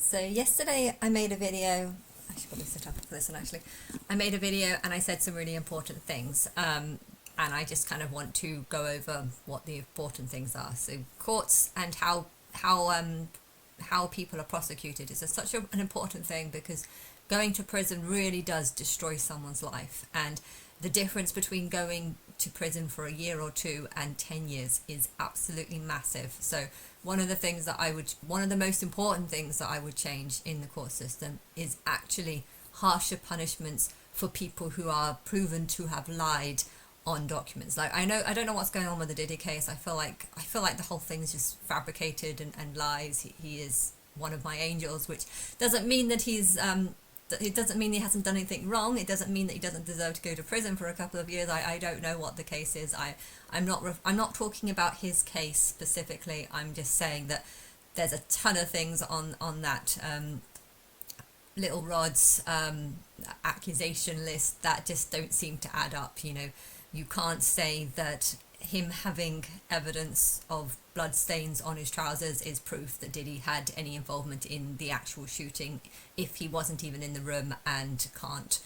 So yesterday I made a video. I should probably sit up for this one actually. I made a video and I said some really important things. And I just kind of want to go over what the important things are. So courts and how people are prosecuted is an important thing, because going to prison really does destroy someone's life. And the difference between going to prison for a year or two and 10 years is absolutely massive. So one of the most important things that I would change in the court system is actually harsher punishments for people who are proven to have lied on documents. Like, I don't know what's going on with the Diddy case. I feel like the whole thing is just fabricated and lies. He is one of my angels, which doesn't mean that it doesn't mean he hasn't done anything wrong. It doesn't mean that he doesn't deserve to go to prison for a couple of years. I don't know what the case is. I'm not talking about his case specifically. I'm just saying that there's a ton of things on that Little Rod's accusation list that just don't seem to add up. You can't say that him having evidence of blood stains on his trousers is proof that Diddy had any involvement in the actual shooting if he wasn't even in the room and can't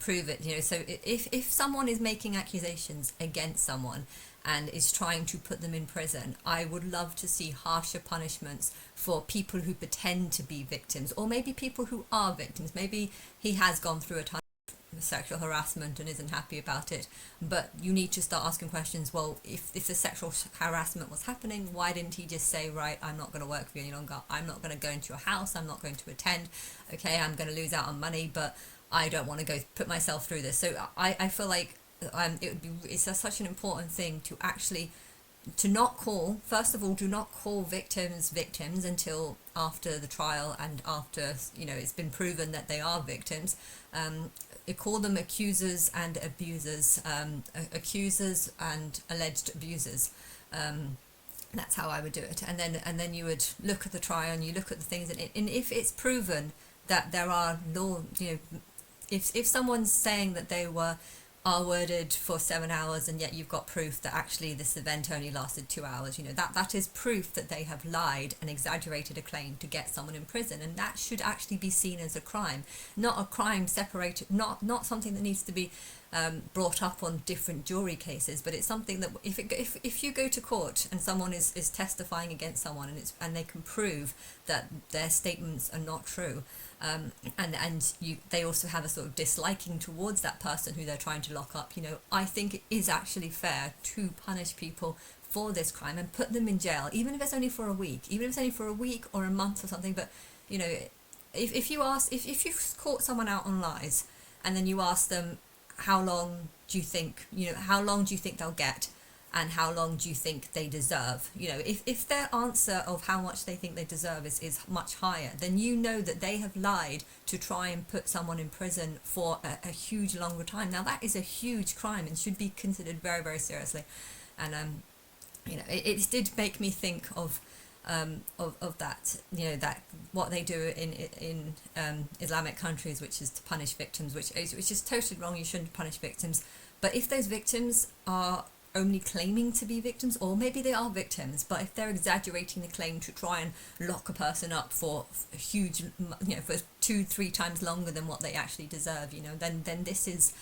prove it. So if someone is making accusations against someone and is trying to put them in prison, I would love to see harsher punishments for people who pretend to be victims, or maybe people who are victims. Maybe he has gone through a time sexual harassment and isn't happy about it, but you need to start asking questions. Well, if the sexual harassment was happening, why didn't he just say, right, I'm not going to work for you any longer, I'm not going to go into your house, I'm not going to attend, okay, I'm going to lose out on money, but I don't want to go put myself through this. So I feel like it's such an important thing to actually not call, first of all, do not call victims until after the trial and after it's been proven that they are victims. Call them accusers and abusers, accusers and alleged abusers. That's how I would do it. And then you would look at the trial and you look at the things, and if it's proven that there are law, if someone's saying that they were R-worded for 7 hours and yet you've got proof that actually this event only lasted 2 hours, that is proof that they have lied and exaggerated a claim to get someone in prison, and that should actually be seen as a crime, not a crime separated, not something that needs to be brought up on different jury cases, but it's something that if you go to court and someone is testifying against someone and they can prove that their statements are not true, they also have a sort of disliking towards that person who they're trying to lock up, I think it is actually fair to punish people for this crime and put them in jail, even if it's only for a week, or a month or something. But if you've caught someone out on lies and then you ask them, how long do you think they'll get, and how long do you think they deserve? If their answer of how much they think they deserve is much higher, then that they have lied to try and put someone in prison for a huge longer time. Now that is a huge crime and should be considered very, very seriously. And it did make me think of that, that what they do in Islamic countries, which is to punish victims, which is totally wrong. You shouldn't punish victims. But if those victims are only claiming to be victims, or maybe they are victims, but if they're exaggerating the claim to try and lock a person up for a huge, for 2-3 times longer than what they actually deserve, then this is,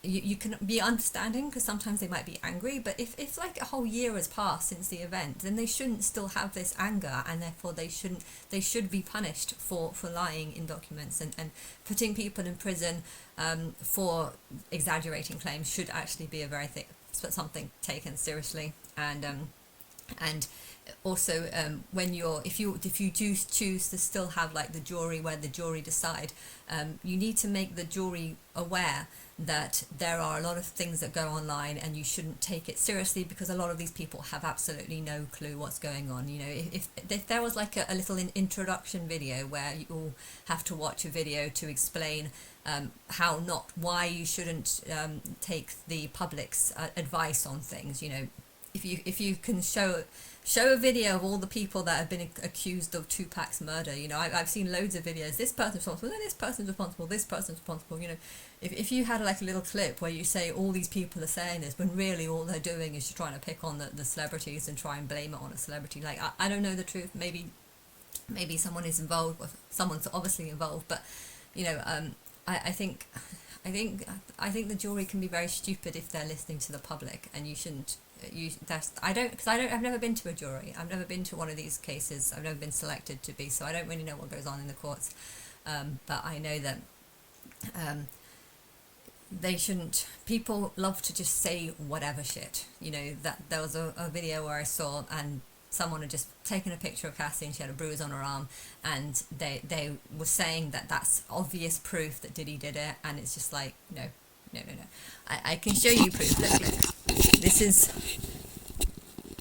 you can be understanding, because sometimes they might be angry, but if like a whole year has passed since the event, then they shouldn't still have this anger, and therefore they should be punished for lying in documents, and putting people in prison for exaggerating claims should actually be something taken seriously. And also, if you do choose to still have like the jury, where the jury decide, you need to make the jury aware that there are a lot of things that go online and you shouldn't take it seriously, because a lot of these people have absolutely no clue what's going on. If there was like a little introduction video where you all have to watch a video to explain why you shouldn't take the public's advice on things, if you can show a video of all the people that have been accused of Tupac's murder, I've seen loads of videos, this person's responsible, this person's responsible, this person's responsible, if you had like a little clip where you say all these people are saying this, when really all they're doing is just trying to pick on the celebrities and try and blame it on a celebrity. Like, I don't know the truth, maybe maybe someone is involved, or someone's obviously involved, but you know, I think, I think the jury can be very stupid if they're listening to the public, and you shouldn't. I've never been to a jury. I've never been to one of these cases. I've never been selected to be, so I don't really know what goes on in the courts. But I know that they shouldn't. People love to just say whatever shit. You know, that there was a video where I saw, and someone had just taken a picture of Cassie and she had a bruise on her arm, and they were saying that that's obvious proof that Diddy did it, and it's just like, no, no, no, no. I can show you proof. Look. This is,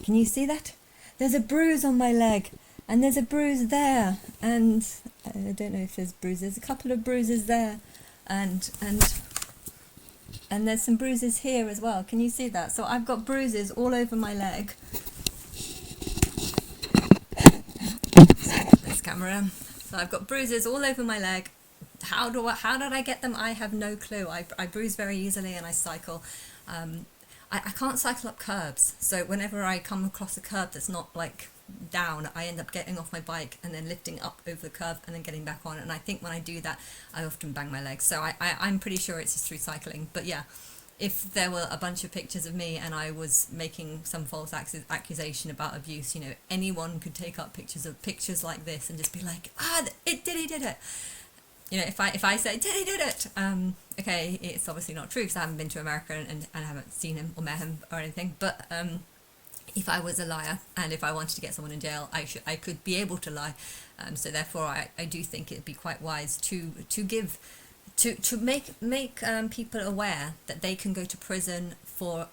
can you see that? There's a bruise on my leg, and there's a bruise there, and I don't know if there's bruises. There's a couple of bruises there, and there's some bruises here as well. Can you see that? So I've got bruises all over my leg. This camera. So I've got bruises all over my leg. How did I get them? I have no clue. I bruise very easily, and I cycle. I can't cycle up curbs, so whenever I come across a curb that's not like down, I end up getting off my bike and then lifting up over the curb and then getting back on. And I think when I do that, I often bang my legs. So I'm pretty sure it's just through cycling. But yeah, if there were a bunch of pictures of me and I was making some false accusation about abuse, you know, anyone could take up pictures like this and just be like, he did it. You know, if I say Teddy did it, okay, it's obviously not true because I haven't been to America and I haven't seen him or met him or anything. But if I was a liar and if I wanted to get someone in jail, I could be able to lie. So therefore, I do think it'd be quite wise to make people aware that they can go to prison for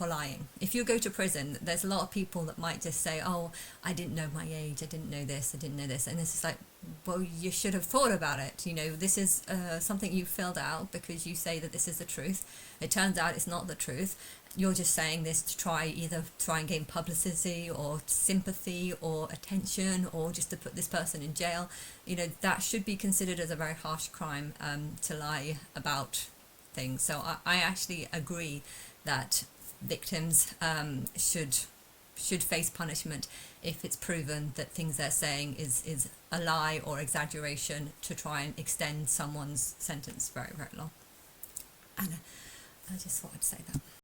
lying. If you go to prison, there's a lot of people that might just say, oh, I didn't know my age, I didn't know this, and this is like, well, you should have thought about it. You know, this is something you filled out because you say that this is the truth. It turns out it's not the truth. You're just saying this to try and gain publicity or sympathy or attention or just to put this person in jail. You know, that should be considered as a very harsh crime to lie about things. So I actually agree that victims should face punishment if it's proven that things they're saying is a lie or exaggeration to try and extend someone's sentence very, very long. And I just thought I'd say that.